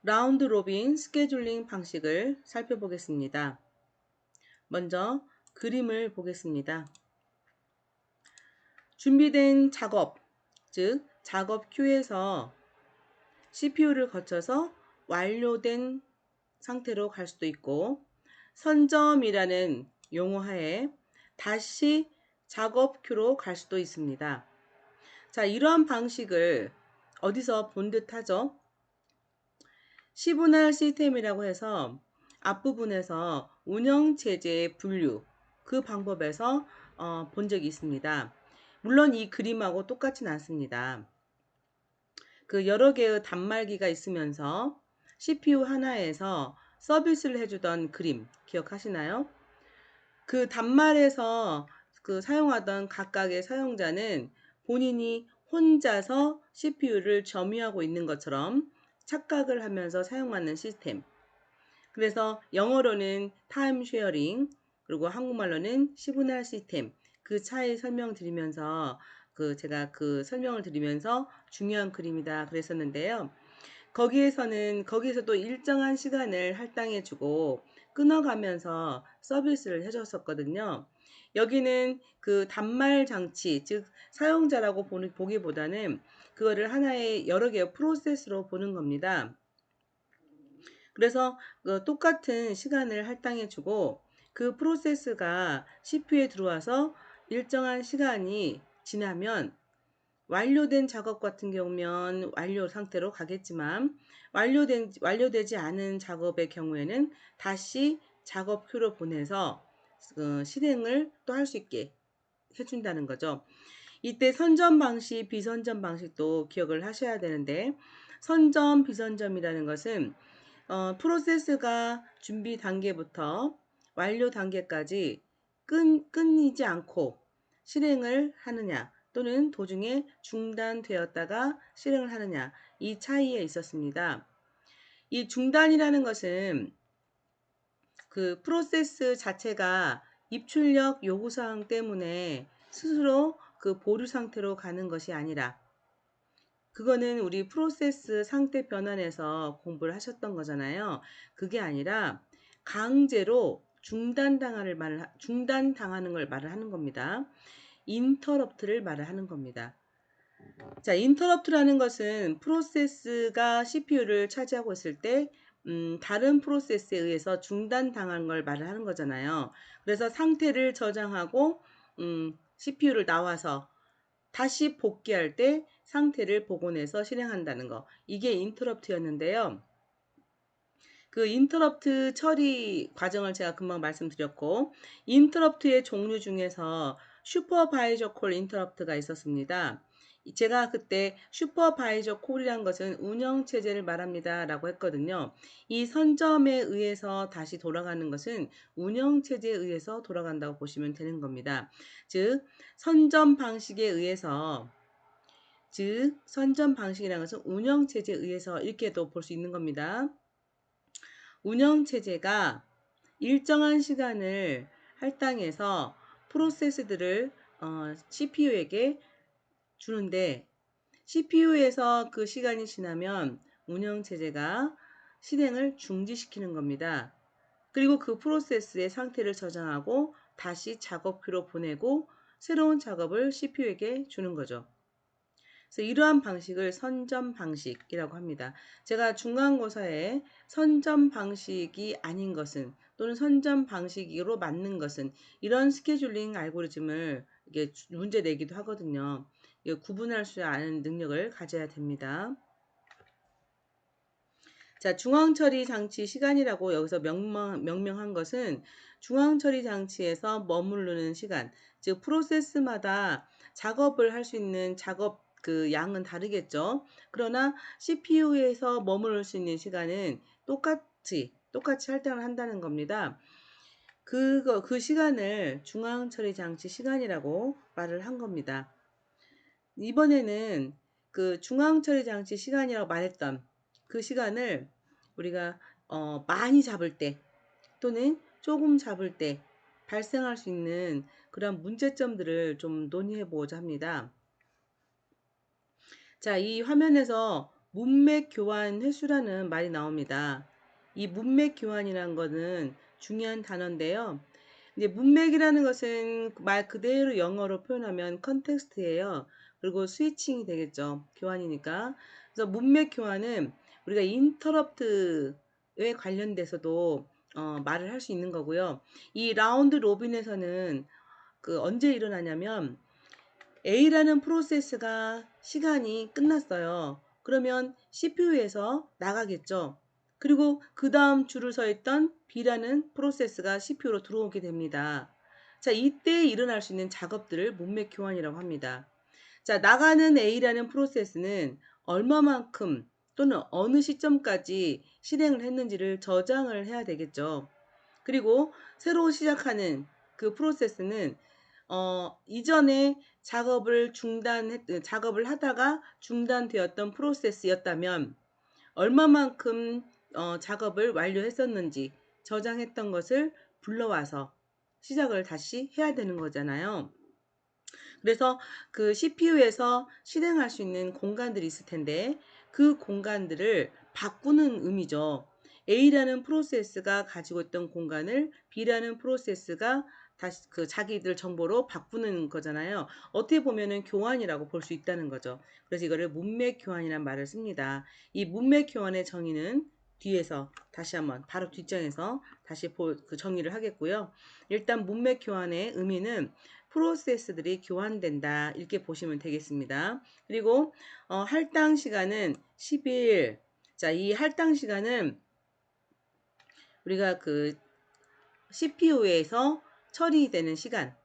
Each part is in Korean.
라운드 로빈 스케줄링 방식을 살펴보겠습니다. 먼저 그림을 보겠습니다. 준비된 작업, 즉 작업 큐에서 CPU를 거쳐서 완료된 상태로 갈 수도 있고, 선점이라는 용어하에 다시 작업 큐로 갈 수도 있습니다. 자, 이러한 방식을 어디서 본 듯하죠? 시분할 시스템이라고 해서 앞부분에서 운영체제의 분류, 그 방법에서 본 적이 있습니다. 물론 이 그림하고 똑같진 않습니다. 그 여러 개의 단말기가 있으면서 CPU 하나에서 서비스를 해주던 그림 기억하시나요? 그 단말에서 그 사용하던 각각의 사용자는 본인이 혼자서 CPU를 점유하고 있는 것처럼 착각을 하면서 사용하는 시스템. 그래서 영어로는 타임 쉐어링, 그리고 한국말로는 시그널 시스템, 그 차이 설명드리면서 제가 그 설명을 드리면서 중요한 그림이다 그랬었는데요. 거기에서도 일정한 시간을 할당해주고 끊어가면서 서비스를 해줬었거든요. 여기는 그 단말 장치, 즉 사용자라고 보기보다는 그거를 하나의 여러 개의 프로세스로 보는 겁니다. 그래서 똑같은 시간을 할당해주고 그 프로세스가 CPU에 들어와서 일정한 시간이 지나면 완료된 작업 같은 경우면 완료 상태로 가겠지만 완료되지 않은 작업의 경우에는 다시 작업 큐로 보내서 실행을 또 할 수 있게 해준다는 거죠. 이때 선점 방식, 비선점 방식도 기억을 하셔야 되는데, 선점, 비선점이라는 것은 프로세스가 준비 단계부터 완료 단계까지 끊이지 않고 실행을 하느냐, 또는 도중에 중단되었다가 실행을 하느냐, 이 차이에 있었습니다. 이 중단이라는 것은 그 프로세스 자체가 입출력 요구사항 때문에 스스로 그 보류 상태로 가는 것이 아니라, 그거는 우리 프로세스 상태 변환에서 공부를 하셨던 거잖아요. 그게 아니라 강제로 중단당하는 걸 말을 하는 겁니다. 인터럽트를 말을 하는 겁니다. 자, 인터럽트라는 것은 프로세스가 CPU를 차지하고 있을 때 다른 프로세스에 의해서 중단당한 걸 말을 하는 거잖아요. 그래서 상태를 저장하고 CPU를 나와서 다시 복귀할 때 상태를 복원해서 실행한다는 거. 이게 인터럽트였는데요. 그 인터럽트 처리 과정을 제가 금방 말씀드렸고, 인터럽트의 종류 중에서 슈퍼바이저 콜 인터럽트가 있었습니다. 제가 그때 슈퍼바이저 콜이란 것은 운영체제를 말합니다 라고 했거든요. 이 선점에 의해서 다시 돌아가는 것은 운영체제에 의해서 돌아간다고 보시면 되는 겁니다. 즉 선점 방식에 의해서, 즉 선점 방식이라는 것은 운영체제에 의해서 이렇게도 볼 수 있는 겁니다. 운영체제가 일정한 시간을 할당해서 프로세스들을 CPU에게 주는데, CPU에서 그 시간이 지나면 운영체제가 실행을 중지시키는 겁니다. 그리고 그 프로세스의 상태를 저장하고 다시 작업표로 보내고 새로운 작업을 CPU에게 주는 거죠. 그래서 이러한 방식을 선점 방식이라고 합니다. 제가 중간고사에 선점 방식이 아닌 것은, 또는 선점 방식으로 맞는 것은, 이런 스케줄링 알고리즘을 이게 문제 내기도 하거든요. 구분할 수 아는 능력을 가져야 됩니다. 자, 중앙처리 장치 시간이라고 여기서 명명한 것은 중앙처리 장치에서 머무르는 시간, 즉 프로세스마다 작업을 할 수 있는 작업 그 양은 다르겠죠. 그러나 CPU에서 머무를 수 있는 시간은 똑같이 할당을 한다는 겁니다. 그 시간을 중앙처리 장치 시간이라고 말을 한 겁니다. 이번에는 그 중앙처리 장치 시간이라고 말했던 그 시간을 우리가 많이 잡을 때, 또는 조금 잡을 때 발생할 수 있는 그런 문제점들을 좀 논의해 보고자 합니다. 자, 이 화면에서 문맥 교환 횟수라는 말이 나옵니다. 이 문맥 교환이라는 것은 중요한 단어인데요. 이제 문맥이라는 것은 말 그대로 영어로 표현하면 컨텍스트예요. 그리고 스위칭이 되겠죠. 교환이니까. 그래서 문맥 교환은 우리가 인터럽트에 관련돼서도 말을 할 수 있는 거고요. 이 라운드 로빈에서는 언제 일어나냐면 A라는 프로세스가 시간이 끝났어요. 그러면 CPU에서 나가겠죠. 그리고 그 다음 줄을 서 있던 B라는 프로세스가 CPU로 들어오게 됩니다. 자, 이때 일어날 수 있는 작업들을 문맥 교환이라고 합니다. 자, 나가는 A라는 프로세스는 얼마만큼 또는 어느 시점까지 실행을 했는지를 저장을 해야 되겠죠. 그리고 새로 시작하는 그 프로세스는 이전에 작업을 하다가 중단되었던 프로세스였다면 얼마만큼 작업을 완료했었는지 저장했던 것을 불러와서 시작을 다시 해야 되는 거잖아요. 그래서 그 CPU에서 실행할 수 있는 공간들이 있을 텐데 그 공간들을 바꾸는 의미죠. A라는 프로세스가 가지고 있던 공간을 B라는 프로세스가 다시 자기들 정보로 바꾸는 거잖아요. 어떻게 보면은 교환이라고 볼 수 있다는 거죠. 그래서 이거를 문맥 교환이라는 말을 씁니다. 이 문맥 교환의 정의는 뒤에서 다시 한번 바로 뒷장에서 다시 정의를 하겠고요. 일단 문맥 교환의 의미는 프로세스들이 교환된다 이렇게 보시면 되겠습니다. 그리고 할당 시간은 10일. 자, 이 할당 시간은 우리가 CPU에서 처리되는 시간,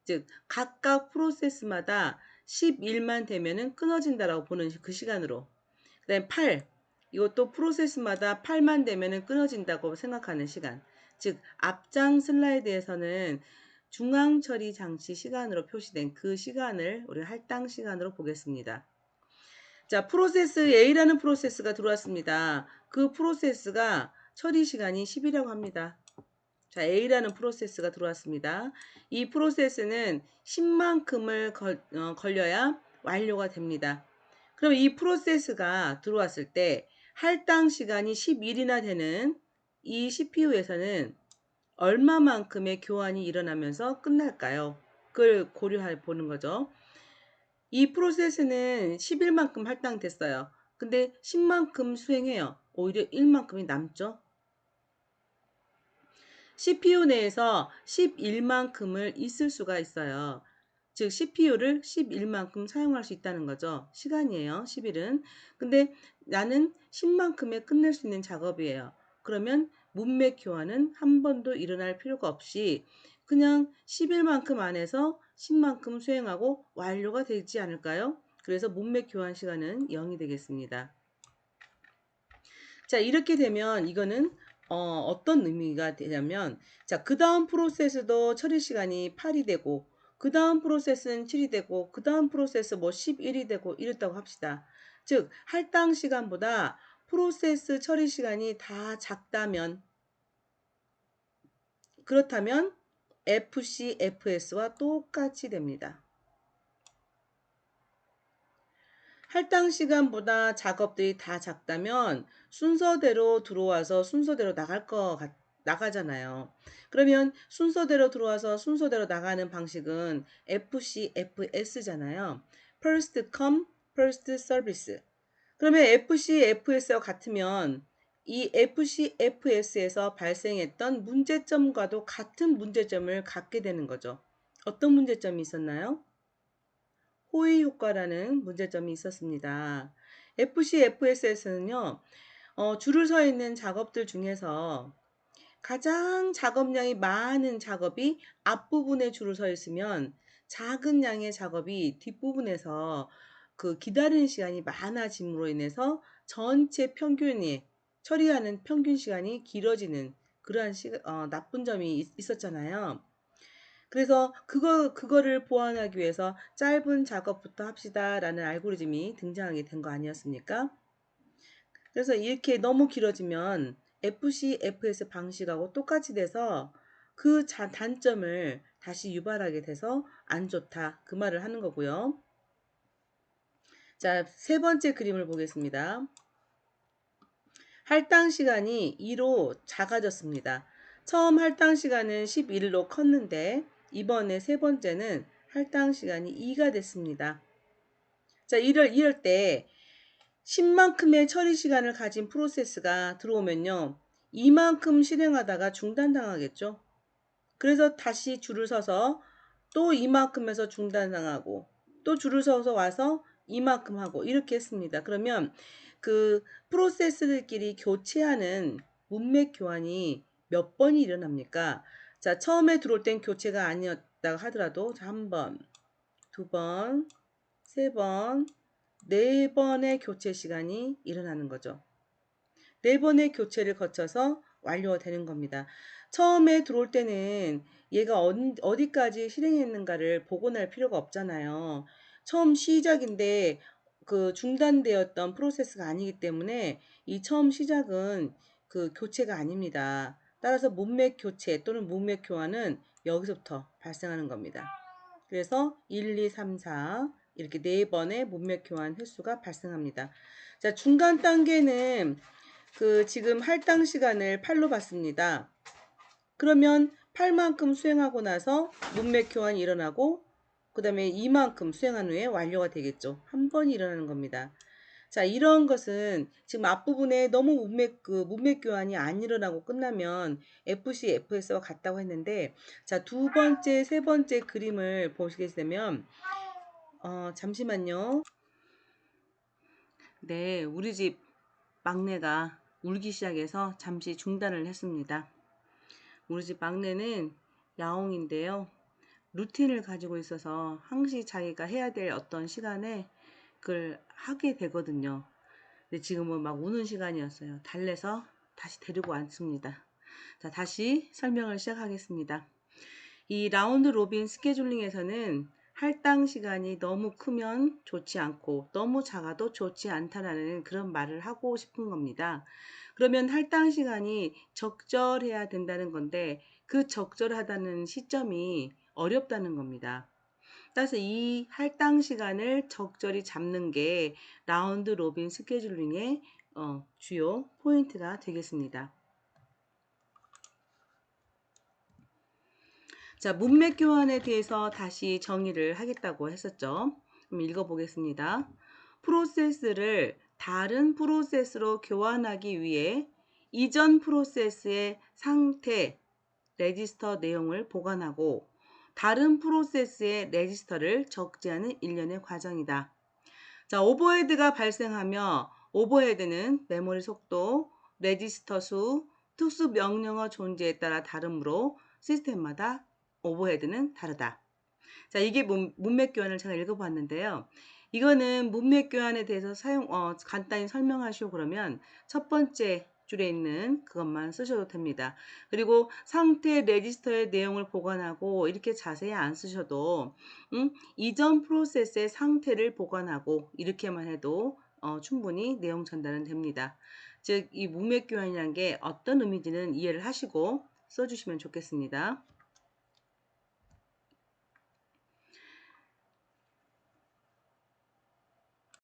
즉 각각 프로세스마다 10일만 되면은 끊어진다라고 보는 그 시간으로. 그다음에 8. 이것도 프로세스마다 8만 되면은 끊어진다고 생각하는 시간. 즉 앞장 슬라이드에서는 중앙 처리 장치 시간으로 표시된 그 시간을 우리가 할당 시간으로 보겠습니다. 자, 프로세스 A라는 프로세스가 들어왔습니다. 그 프로세스가 처리 시간이 10이라고 합니다. 자, A라는 프로세스가 들어왔습니다. 이 프로세스는 10만큼을 걸려야 완료가 됩니다. 그럼 이 프로세스가 들어왔을 때 할당 시간이 10일이나 되는 이 CPU에서는 얼마만큼의 교환이 일어나면서 끝날까요? 그걸 고려해 보는 거죠. 이 프로세스는 10일만큼 할당됐어요. 근데 10만큼 수행해요. 오히려 1만큼이 남죠. CPU 내에서 11만큼을 있을 수가 있어요. 즉 CPU를 11만큼 사용할 수 있다는 거죠. 시간이에요. 10일은. 근데 나는 10만큼에 끝낼 수 있는 작업이에요. 그러면 문맥 교환은 한 번도 일어날 필요가 없이 그냥 10일만큼 안에서 10만큼 수행하고 완료가 되지 않을까요? 그래서 문맥 교환 시간은 0이 되겠습니다. 자, 이렇게 되면 이거는 어떤 의미가 되냐면, 자, 그 다음 프로세스도 처리 시간이 8이 되고, 그 다음 프로세스는 7이 되고, 그 다음 프로세스 뭐 11이 되고 이랬다고 합시다. 즉, 할당 시간보다 프로세스 처리 시간이 다 작다면, 그렇다면 FC, FS와 똑같이 됩니다. 할당 시간보다 작업들이 다 작다면 순서대로 들어와서 순서대로 나가잖아요. 그러면 순서대로 들어와서 순서대로 나가는 방식은 FC, FS잖아요. First come, first service. 그러면 FC, FS와 같으면 이 FC, FS에서 발생했던 문제점과도 같은 문제점을 갖게 되는 거죠. 어떤 문제점이 있었나요? 호의 효과라는 문제점이 있었습니다. FCFS에서는요, 줄을 서 있는 작업들 중에서 가장 작업량이 많은 작업이 앞부분에 줄을 서 있으면 작은 양의 작업이 뒷부분에서 기다리는 시간이 많아짐으로 인해서 전체 평균이 처리하는 평균 시간이 길어지는 그러한 나쁜 점이 있었잖아요. 그래서 그거를 보완하기 위해서 짧은 작업부터 합시다라는 알고리즘이 등장하게 된 거 아니었습니까? 그래서 이렇게 너무 길어지면 FC, FS 방식하고 똑같이 돼서 그 단점을 다시 유발하게 돼서 안 좋다. 그 말을 하는 거고요. 자, 세 번째 그림을 보겠습니다. 할당 시간이 2로 작아졌습니다. 처음 할당 시간은 11로 컸는데 이번에 세 번째는 할당 시간이 2가 됐습니다. 자, 이럴 때 10만큼의 처리 시간을 가진 프로세스가 들어오면요. 이만큼 실행하다가 중단당하겠죠. 그래서 다시 줄을 서서 또 이만큼에서 중단당하고 또 줄을 서서 와서 이만큼 하고 이렇게 했습니다. 그러면 그 프로세스들끼리 교체하는 문맥 교환이 몇 번이 일어납니까? 자, 처음에 들어올 땐 교체가 아니었다고 하더라도 자, 한 번, 두 번, 세 번, 네 번의 교체 시간이 일어나는 거죠. 네 번의 교체를 거쳐서 완료가 되는 겁니다. 처음에 들어올 때는 얘가 어디까지 실행했는가를 보고 날 필요가 없잖아요. 처음 시작인데 그 중단되었던 프로세스가 아니기 때문에 이 처음 시작은 그 교체가 아닙니다. 따라서 문맥 교체 또는 문맥 교환은 여기서부터 발생하는 겁니다. 그래서 1, 2, 3, 4 이렇게 네 번의 문맥 교환 횟수가 발생합니다. 자, 중간 단계는 그 지금 할당 시간을 8로 봤습니다. 그러면 8만큼 수행하고 나서 문맥 교환이 일어나고 그 다음에 이만큼 수행한 후에 완료가 되겠죠. 한 번이 일어나는 겁니다. 자, 이런 것은 지금 앞부분에 너무 문맥 교환이 안 일어나고 끝나면 FC, FS와 같다고 했는데, 자, 두 번째, 세 번째 그림을 보시게 되면, 잠시만요. 네, 우리 집 막내가 울기 시작해서 잠시 중단을 했습니다. 우리 집 막내는 야옹인데요. 루틴을 가지고 있어서 항시 자기가 해야 될 어떤 시간에 그걸 하게 되거든요. 근데 지금은 막 우는 시간이었어요. 달래서 다시 데리고 왔습니다. 자, 다시 설명을 시작하겠습니다. 이 라운드 로빈 스케줄링에서는 할당 시간이 너무 크면 좋지 않고 너무 작아도 좋지 않다라는 그런 말을 하고 싶은 겁니다. 그러면 할당 시간이 적절해야 된다는 건데 그 적절하다는 시점이 어렵다는 겁니다. 따라서 이 할당 시간을 적절히 잡는 게 라운드 로빈 스케줄링의 주요 포인트가 되겠습니다. 자, 문맥 교환에 대해서 다시 정의를 하겠다고 했었죠. 그럼 읽어보겠습니다. 프로세스를 다른 프로세스로 교환하기 위해 이전 프로세스의 상태, 레지스터 내용을 보관하고 다른 프로세스의 레지스터를 적재하는 일련의 과정이다. 자, 오버헤드가 발생하며 오버헤드는 메모리 속도, 레지스터 수, 특수 명령어 존재에 따라 다르므로 시스템마다 오버헤드는 다르다. 자, 이게 문맥 교환을 제가 읽어봤는데요. 이거는 문맥 교환에 대해서 간단히 설명하시오 그러면 첫 번째 줄에 있는 그것만 쓰셔도 됩니다. 그리고 상태 레지스터의 내용을 보관하고 이렇게 자세히 안 쓰셔도 이전 프로세스의 상태를 보관하고 이렇게만 해도 충분히 내용 전달은 됩니다. 즉, 이 문맥 교환이라는 게 어떤 의미인지는 이해를 하시고 써주시면 좋겠습니다.